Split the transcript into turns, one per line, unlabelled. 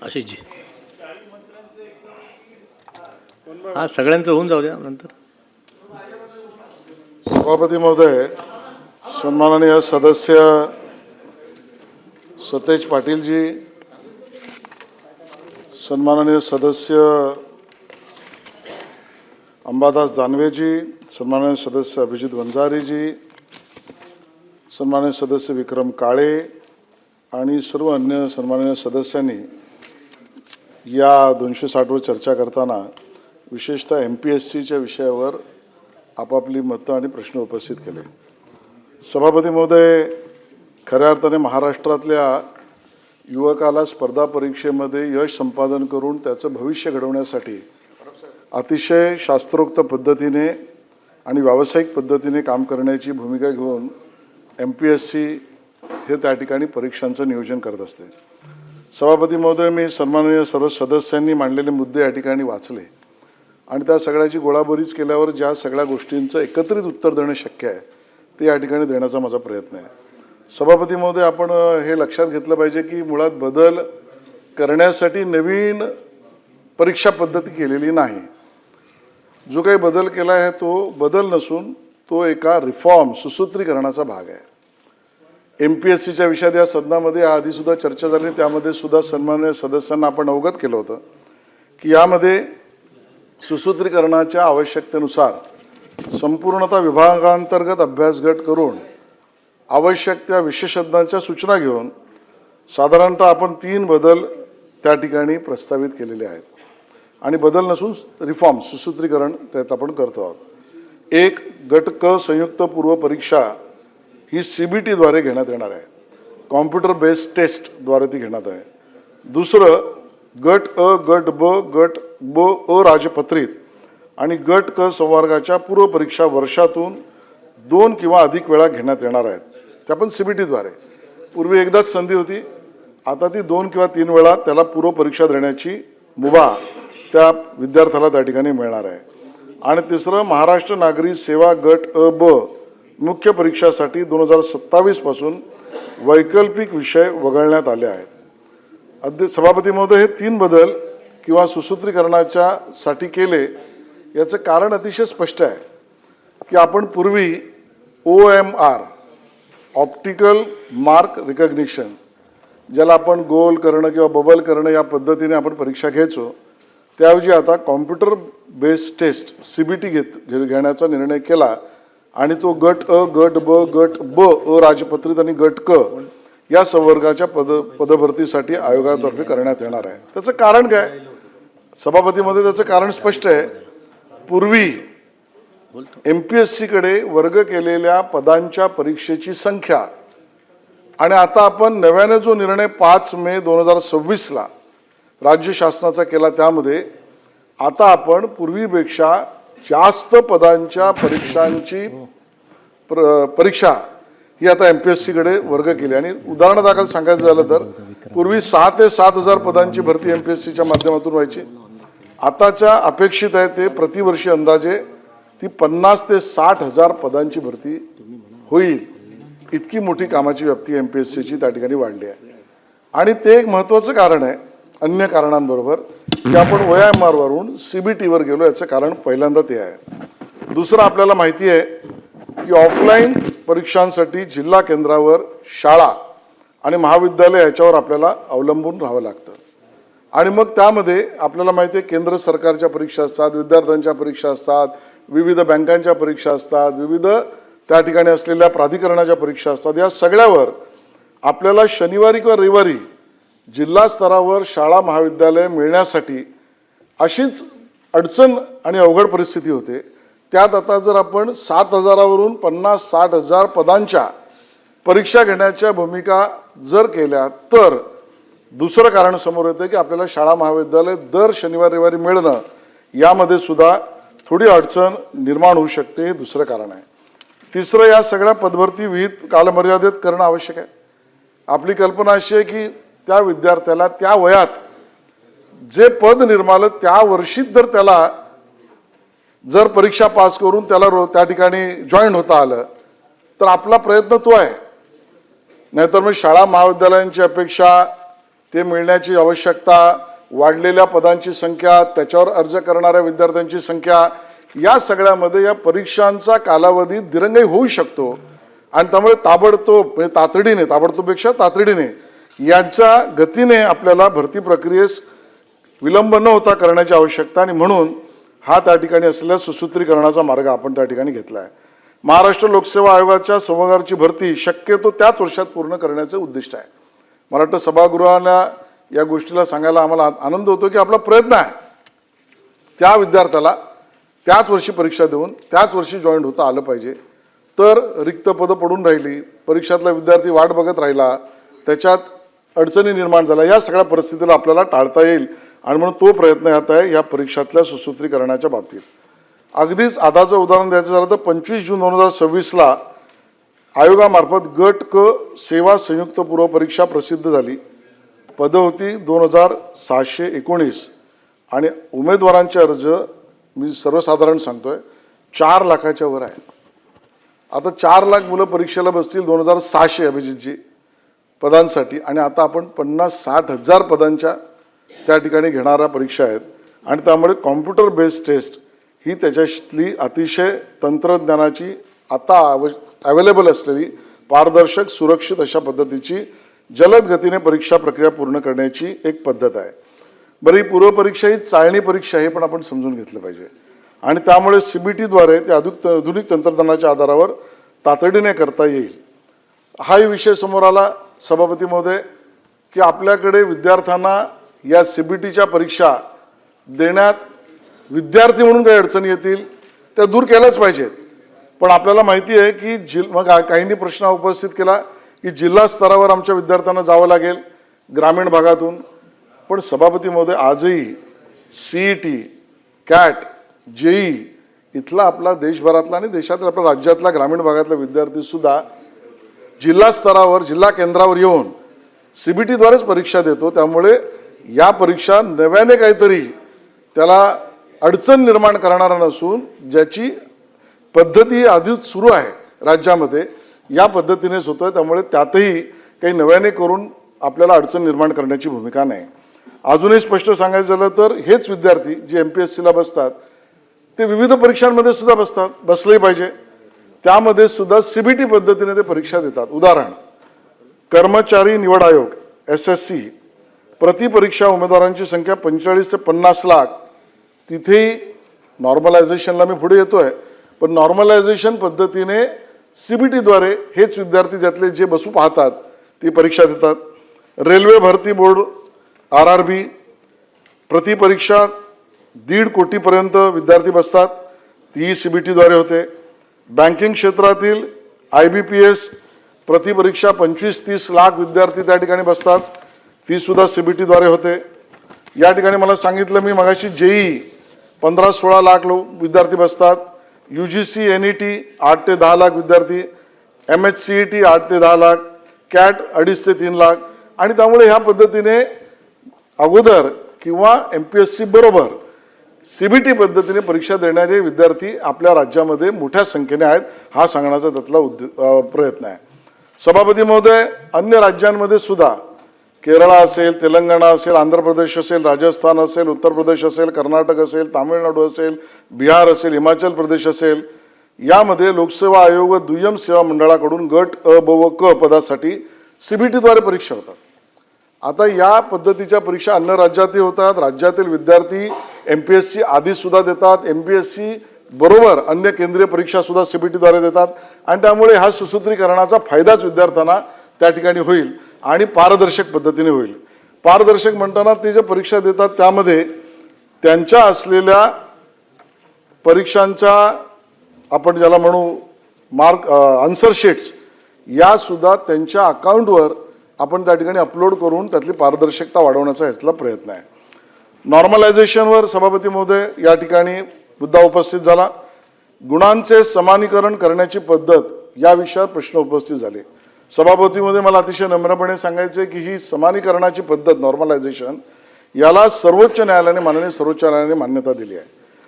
आशिषजी हां सगळ्यांचं होऊन जाऊ द्या नंतर.
सभापती महोदय, सन्माननीय सदस्य सतेज पाटीलजी, सन्माननीय सदस्य अंबादास दानवेजी, सन्माननीय सदस्य अभिजित वंजारीजी, सन्माननीय सदस्य विक्रम काळे आणि सर्व अन्य सन्माननीय सदस्यांनी या 260 वर चर्चा करताना विशेषतः MPSCच्या विषयावर आपापली मतं आणि प्रश्न उपस्थित केले. सभापती महोदय, खऱ्या अर्थाने महाराष्ट्रातल्या युवकाला स्पर्धा परीक्षेमध्ये यश संपादन करून त्याचं भविष्य घडवण्यासाठी अतिशय शास्त्रोक्त पद्धतीने आणि व्यावसायिक पद्धतीने काम करण्याची भूमिका घेऊन MPSC हे त्या ठिकाणी परीक्षांचं नियोजन करत असते. सभापती महोदय, मी सन्माननीय सर्व सदस्यांनी मांडलेले मुद्दे या ठिकाणी वाचले आणि त्या सगळ्याची गोळाबरीज केल्यावर ज्या सगळ्या गोष्टींचं एकत्रित उत्तर देणं शक्य आहे ते या ठिकाणी देण्याचा माझा प्रयत्न आहे. सभापती महोदय, आपण हे लक्षात घेतलं पाहिजे की मुळात बदल करण्यासाठी नवीन परीक्षा पद्धती केलेली नाही. जो काही बदल केला आहे तो बदल नसून तो एका रिफॉर्म सुसूत्रीकरणाचा भाग आहे. MPSCच्या विषयात या सदनामध्ये आधीसुद्धा चर्चा झाली, त्यामध्ये सुद्धा सन्माननीय सदस्यांना आपण अवगत केलं होतं की यामध्ये सुसूत्रीकरणाच्या आवश्यकतेनुसार संपूर्णतः विभागांतर्गत अभ्यास गट करून आवश्यक त्या विशेषज्ञांच्या सूचना घेऊन साधारणतः आपण 3 बदल त्या ठिकाणी प्रस्तावित केलेले आहेत आणि बदल नसून रिफॉर्म सुसूत्रीकरण त्यात आपण करतो आहोत. एक, गट क संयुक्त पूर्व परीक्षा ही CBTद्वारे घेण्यात येणार आहे. कॉम्प्युटर बेस्ड टेस्टद्वारे ती घेण्यात आहे. दुसरं, गट अ, गट ब, गट ब अराजपत्रित आणि गट क संवर्गाच्या पूर्व परीक्षा वर्षातून 2 किंवा अधिक वेळा घेण्यात येणार आहेत. त्या पण CBTद्वारे. पूर्वी एकदाच संधी होती, आता ती 2 किंवा 3 वेळा त्याला पूर्व परीक्षा देण्याची मुभा त्या विद्यार्थ्याला त्या ठिकाणी मिळणार आहे. आणि तिसरं, महाराष्ट्र नागरी सेवा गट अ ब मुख्य परीक्षासाठी 2027 पासून वैकल्पिक विषय वगळण्यात आले आहेत. सभापती महोदय, हे 3 बदल किंवा सुसूत्रीकरणाच्या साठी केले याचं कारण अतिशय स्पष्ट आहे की आपण पूर्वी OMR ऑप्टिकल मार्क रिकग्निशन, ज्याला आपण गोल करणं किंवा बबल करणं या पद्धतीने आपण परीक्षा घ्यायचो, त्याऐवजी आता कॉम्प्युटर बेस्ड टेस्ट CBT घेण्याचा निर्णय केला आणि तो गट अ, गट ब, गट ब अराजपत्रित आणि गट क या संवर्गाच्या पदभरतीसाठी आयोगातर्फे करण्यात येणार आहे. त्याचं कारण काय सभापतीमध्ये? त्याचं कारण स्पष्ट आहे. पूर्वी MPSCकडे वर्ग केलेल्या पदांच्या परीक्षेची संख्या आणि आता आपण नव्याने जो निर्णय 5 मे 2026ला राज्य शासनाचा केला, त्यामध्ये आता आपण पूर्वीपेक्षा जास्त पदांच्या परीक्षांची परीक्षा ही आता MPSCकडे वर्ग केली. आणि उदाहरणादाखल सांगायचं झालं तर पूर्वी 6 ते 7 हजार पदांची भरती MPSCच्या माध्यमातून व्हायची. आताच्या अपेक्षित आहे ते प्रतिवर्षी अंदाजे ती 50 ते 60 हजार पदांची भरती होईल. इतकी मोठी कामाची व्याप्ती MPSCची त्या ठिकाणी वाढली आहे. आणि ते एक महत्त्वाचं कारण आहे अन्य कारणांबरोबर की आपण OMR वरून CBTवर गेलो. याचं कारण पहिल्यांदा ते आहे. दुसरं, आपल्याला माहिती आहे की ऑफलाईन परीक्षांसाठी जिल्हा केंद्रावर शाळा आणि महाविद्यालय याच्यावर आपल्याला अवलंबून राहावं लागतं. आणि मग त्यामध्ये आपल्याला माहिती आहे केंद्र सरकारच्या परीक्षा असतात, विद्यार्थ्यांच्या परीक्षा असतात, विविध बँकांच्या परीक्षा असतात, विविध त्या ठिकाणी असलेल्या प्राधिकरणाच्या परीक्षा असतात. या सगळ्यावर आपल्याला शनिवारी किंवा रविवारी जिल्हा स्तरावर शाळा महाविद्यालय मिळण्यासाठी अशीच अडचण आणि अवघड परिस्थिती होते. त्यात आता जर आपण 7,000 वरून 50-60 हजार पदांच्या परीक्षा घेण्याच्या भूमिका जर केल्या तर दुसरं कारण समोर येतं की आपल्याला शाळा महाविद्यालय दर शनिवार रविवारी मिळणं यामध्ये सुद्धा थोडी अडचण निर्माण होऊ शकते. हे दुसरं कारण आहे. तिसरं, या सगळ्या पदभरती विहित कालमर्यादेत करणं आवश्यक आहे. आपली कल्पना अशी आहे की त्या विद्यार्थ्याला त्या वयात जे पद निर्मालं त्या वर्षीच जर त्याला जर परीक्षा पास करून त्याला त्या ठिकाणी जॉईन होता आलं तर आपला प्रयत्न तो आहे. नाहीतर मग शाळा महाविद्यालयांची अपेक्षा ते मिळण्याची आवश्यकता, वाढलेल्या पदांची संख्या, त्याच्यावर अर्ज करणाऱ्या विद्यार्थ्यांची संख्या, या सगळ्यामध्ये या परीक्षांचा कालावधी दिरंगाई होऊ शकतो आणि त्यामुळे ताबडतोब म्हणजे ताबडतोबपेक्षा तातडीने यांच्या गतीने आपल्याला भरती प्रक्रियेस विलंब न होता करण्याची आवश्यकता आणि म्हणून हा त्या ठिकाणी असलेल्या सुसूत्रीकरणाचा मार्ग आपण त्या ठिकाणी घेतला आहे. महाराष्ट्र लोकसेवा आयोगाच्या संवर्गाची भरती शक्यतो त्याच वर्षात पूर्ण करण्याचे उद्दिष्ट आहे. मला वाटतं सभागृहाला या गोष्टीला सांगायला आम्हाला आनंद होतो की आपला प्रयत्न आहे त्या विद्यार्थ्याला त्याच वर्षी परीक्षा देऊन त्याच वर्षी जॉईंट होता आलं पाहिजे. तर रिक्त पदं पडून राहिली, परीक्षातला विद्यार्थी वाट बघत राहिला, त्याच्यात अडचणी निर्माण झाल्या, या सगळ्या परिस्थितीला आपल्याला टाळता येईल आणि म्हणून तो प्रयत्न यात आहे या परीक्षातल्या सुसूत्रीकरणाच्या बाबतीत. अगदीच आताचं उदाहरण द्यायचं झालं तर 25 जून 2026ला आयोगामार्फत गट क सेवा संयुक्त पूर्व परीक्षा प्रसिद्ध झाली. पदं होती 2619 आणि उमेदवारांचे अर्ज मी सर्वसाधारण सांगतोय 4 लाखाच्या वर आहेत. आता 4 लाख मुलं परीक्षेला बसतील 2600 अभिजितजी पदांसाठी आणि आता आपण 50-60 हजार पदांच्या त्या ठिकाणी घेणाऱ्या परीक्षा आहेत आणि त्यामुळे कॉम्प्युटर बेस्ड टेस्ट ही त्याच्यातली अतिशय तंत्रज्ञानाची आता अवेलेबल असलेली पारदर्शक सुरक्षित अशा पद्धतीची जलद गतीने परीक्षा प्रक्रिया पूर्ण करण्याची एक पद्धत आहे. बरी पूर्वपरीक्षा ही चाळणी परीक्षा हे पण आपण समजून घेतलं पाहिजे आणि त्यामुळे CBTद्वारे ते आधुनिक तंत्रज्ञानाच्या आधारावर तातडीने करता येईल. हाही विषय समोर आला सभापती महोदय की आपल्याकडे विद्यार्थ्यांना या CBTच्या परीक्षा देण्यात विद्यार्थी म्हणून काही अडचणी येतील त्या दूर केल्याच पाहिजेत. पण आपल्याला माहिती आहे की मग काहींनी प्रश्न उपस्थित केला की जिल्हा स्तरावर आमच्या विद्यार्थ्यांना जावं लागेल ग्रामीण भागातून. पण सभापती महोदय आजही CET, CAT, JEE इथला आपला देशभरातला आणि देशातला आपल्या राज्यातला ग्रामीण भागातला विद्यार्थीसुद्धा जिल्हा स्तरावर जिल्हा केंद्रावर येऊन CBTद्वारेच परीक्षा देतो. त्यामुळे या परीक्षा नव्याने काहीतरी त्याला अडचण निर्माण करणारा नसून ज्याची पद्धती आधीच सुरू आहे राज्यामध्ये या पद्धतीनेच होतोय. त्यामुळे त्यातही काही नव्याने करून आपल्याला अडचण निर्माण करण्याची भूमिका नाही. अजूनही स्पष्ट सांगायचं झालं तर हेच विद्यार्थी जे MPSCला बसतात ते विविध परीक्षांमध्ये सुद्धा बसले पाहिजे. त्यामध्ये सुद्धा CBT पद्धतीने ते परीक्षा देतात. उदाहरण कर्मचारी निवड आयोग SSC प्रति परीक्षा उमेदवारांची संख्या 45 ते 50 लाख. तिथेही नॉर्मलायझेशनला मी पुढे येतोय पण नॉर्मलायझेशन पद्धतीने CBTद्वारे हेच विद्यार्थी ज्यातले जे बसू पाहतात ती परीक्षा देतात. रेल्वे भरती बोर्ड RRB प्रति परीक्षा 1.5 कोटीपर्यंत विद्यार्थी बसतात, तीही CBTद्वारे होते. बँकिंग क्षेत्रातील IBPS प्रति परीक्षा 25-30 लाख विद्यार्थी त्या ठिकाणी बसतात, ती सुद्धा CBTद्वारे होते. या ठिकाणी मला सांगितलं मी मगाशी JEE 15-16 लाख विद्यार्थी बसतात. UGC NET 8 ते 10 लाख विद्यार्थी, MHCET 8 ते 10 लाख, CAT 2.5 ते 3 लाख आणि त्यामुळे ह्या पद्धतीने अगोदर किंवा MPSC बरोबर CBT पद्धतीने परीक्षा देणारे विद्यार्थी आपल्या राज्यामध्ये मोठ्या संख्येने आहेत हा सांगण्याचा त्यातला प्रयत्न आहे. सभापती महोदय अन्य राज्यांमध्ये सुद्धा केरळ असेल, तेलंगणा असेल, आंध्र प्रदेश असेल, राजस्थान असेल, उत्तर प्रदेश असेल, कर्नाटक असेल, तामिळनाडू असेल, बिहार असेल, हिमाचल प्रदेश असेल, यामध्ये लोकसेवा आयोग व दुय्यम सेवा मंडळाकडून गट अ, ब व क पदासाठी CBTद्वारे परीक्षा होतात. आता या पद्धतीच्या परीक्षा अन्य राज्यातही होतात. राज्यातील विद्यार्थी MPSC आधी सुद्धा देतात, MPSC बरोबर अन्य केंद्रीय परीक्षा सुद्धा CBTद्वारे देतात आणि त्यामुळे हा सुसूत्रीकरणाचा फायदाच विद्यार्थ्यांना त्या ठिकाणी होईल आणि पारदर्शक पद्धतीने होईल. पारदर्शक म्हणताना ते जे परीक्षा देतात त्यामध्ये त्यांच्या असलेल्या परीक्षांच्या आपण ज्याला म्हणू आन्सर शीट्स या सुद्धा त्यांच्या अकाउंटवर आपण त्या ठिकाणी अपलोड करून त्यातली पारदर्शकता वाढवण्याचा ह्यातला प्रयत्न आहे. नॉर्मलायझेशनवर सभापती महोदय या ठिकाणी मुद्दा उपस्थित झाला. गुणांचे समानीकरण करण्याची पद्धत या विषयावर प्रश्न उपस्थित झाले. सभापतीमध्ये मला अतिशय नम्रपणे सांगायचे की ही समानीकरणाची पद्धत नॉर्मलायझेशन याला सर्वोच्च न्यायालयाने माननीय सर्वोच्च न्यायालयाने मान्यता दिली आहे.